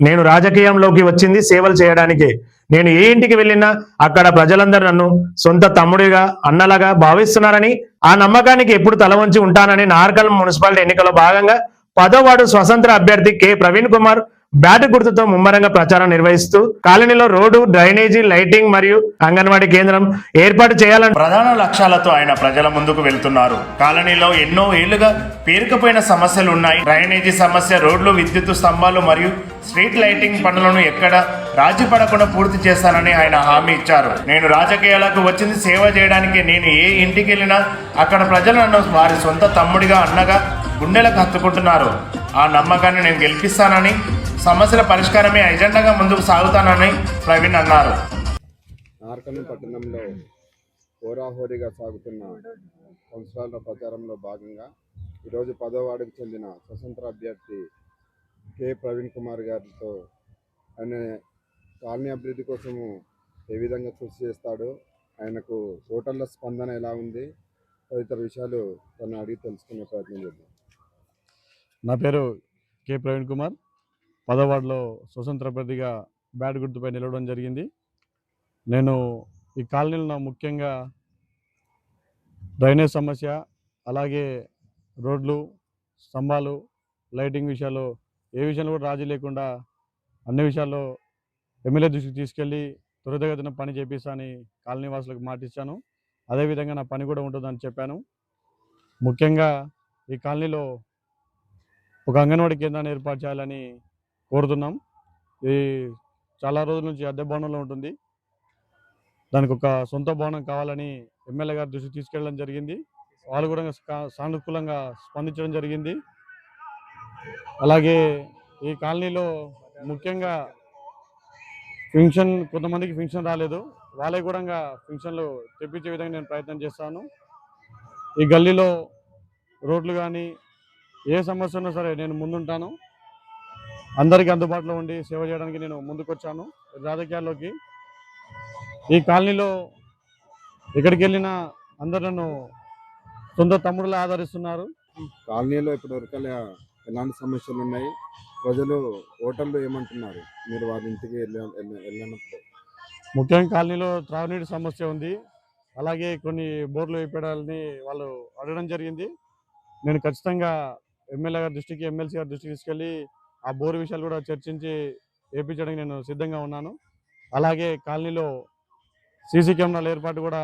నేను రాజకీయంలోకి వచ్చింది సేవలు చేయడానికే. నేను ఏ ఇంటికి వెళ్ళినా అక్కడ ప్రజలందరూ నన్ను సొంత తమ్ముడిగా, అన్నలాగా భావిస్తున్నారని, ఆ నమ్మకానికి ఎప్పుడు తల వంచి ఉంటానని నార్కల్ మున్సిపాలిటీ ఎన్నికల్లో భాగంగా 10వ వార్డు స్వతంత్ర అభ్యర్థి కె ప్రవీణ్ కుమార్ బ్యాట్ గుర్తుతో ముమ్మరంగా ప్రచారం నిర్వహిస్తూ కాలనీలో రోడ్డు, డ్రైనేజీ, లైటింగ్ మరియు అంగన్వాడీ కేంద్రం ఏర్పాటు చేయాలని ప్రధాన లక్ష్యాలతో ఆయన ప్రజల ముందుకు వెళ్తున్నారు. కాలనీలో ఎన్నో ఏళ్లుగా పేరుకుపోయిన సమస్యలు ఉన్నాయి. డ్రైనేజీ సమస్య, రోడ్లు, విద్యుత్ స్తంభాలు మరియు స్ట్రీట్ లైటింగ్ పనులను ఎక్కడ రాజీ పడకుండా పూర్తి చేస్తానని ఆయన హామీ ఇచ్చారు. నేను రాజకీయాలకు వచ్చింది సేవ చేయడానికి. నేను ఏ ఇంటికి వెళ్ళినా అక్కడ ప్రజలు నన్ను వారి సొంత తమ్ముడిగా, అన్నగా గుండెలకు హత్తుకుంటున్నారు. ఆ నమ్మకాన్ని నేను గెలిపిస్తానని, సమస్యల పరిష్కారమే ఎజెండాగా ముందుకు సాగుతానని ప్రవీణ్ అన్నారు. నార్కల్ పట్టణంలో హోరాహోరీగా సాగుతున్న సంవత్సరాల ప్రచారంలో భాగంగా ఈరోజు 10వ వార్డుకు చెందిన స్వతంత్ర అభ్యర్థి కె ప్రవీణ్ కుమార్ గారితో ఆయన కాలనీ అభివృద్ధి కోసము ఏ విధంగా కృషి చేస్తాడో, ఆయనకు ఓటర్ల స్పందన ఎలా ఉంది, తదితర విషయాలు తను అడిగి తెలుసుకునే ప్రయత్నం చేద్దాం. నా పేరు కె ప్రవీణ్ కుమార్. 10వ వార్డులో స్వతంత్ర అభ్యర్థిగా బ్యాట్ గుర్తుపై నిలవడం జరిగింది. నేను ఈ కాలనీలో ముఖ్యంగా డ్రైనేజ్ సమస్య, అలాగే రోడ్లు, స్తంభాలు, లైటింగ్ విషయాల్లో ఏ విషయంలో కూడా రాజీ లేకుండా అన్ని విషయాల్లో ఎమ్మెల్యే దృష్టికి తీసుకెళ్ళి త్వరితగతిన పని చేపిస్తానని కాలనీ వాసులకు మాటిచ్చాను. అదేవిధంగా నా పని కూడా ఉంటుందని చెప్పాను. ముఖ్యంగా ఈ కాలనీలో ఒక అంగన్వాడీ కేంద్రాన్ని ఏర్పాటు చేయాలని కోరుతున్నాం. ఇది చాలా రోజుల నుంచి అద్దె భవనంలో ఉంటుంది. దానికి ఒక సొంత భవనం కావాలని ఎమ్మెల్యే గారి దృష్టికి తీసుకెళ్ళడం జరిగింది. వాళ్ళు కూడా సానుకూలంగా స్పందించడం జరిగింది. అలాగే ఈ కాలనీలో ముఖ్యంగా కొంతమందికి పెన్షన్ రాలేదు. వాళ్ళే కూడా పెన్షన్లు తెప్పించే విధంగా నేను ప్రయత్నం చేస్తాను. ఈ గల్లీలో రోడ్లు కానీ ఏ సమస్య ఉన్నా సరే నేను ముందుంటాను. అందరికీ అందుబాటులో ఉండి సేవ చేయడానికి నేను ముందుకొచ్చాను రాజకీయాల్లోకి. ఈ కాలనీలో ఎక్కడికి వెళ్ళినా అందరూ నన్ను సొంత తమ్ముడులా ఆదరిస్తున్నారు. కాలనీలో ఇప్పటివరకు ఎలాంటి సమస్యలు ఉన్నాయి, ప్రజలు ఓటర్లు ఏమంటున్నారు మీరు వారి ఇంటికి వెళ్ళినప్పుడు? ముఖ్యంగా కాలనీలో త్రాగునీటి సమస్య ఉంది. అలాగే కొన్ని బోర్లు వేయించాలని వాళ్ళు అడగడం జరిగింది. నేను ఖచ్చితంగా ఎమ్మెల్యే గారి దృష్టికి, ఎమ్మెల్సీ గారి దృష్టికి తీసుకెళ్ళి ఆ బోరు విషయాలు కూడా చర్చించి వేయించడానికి నేను సిద్ధంగా ఉన్నాను. అలాగే కాలనీలో సీసీ కెమెరాల ఏర్పాటు కూడా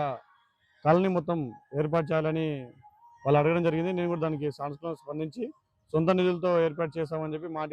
కాలనీ మొత్తం ఏర్పాటు చేయాలని వాళ్ళు అడగడం జరిగింది. నేను కూడా దానికి సానుకూలంగా స్పందించి సొంత నిధులతో ఏర్పాటు చేస్తామని చెప్పి మాట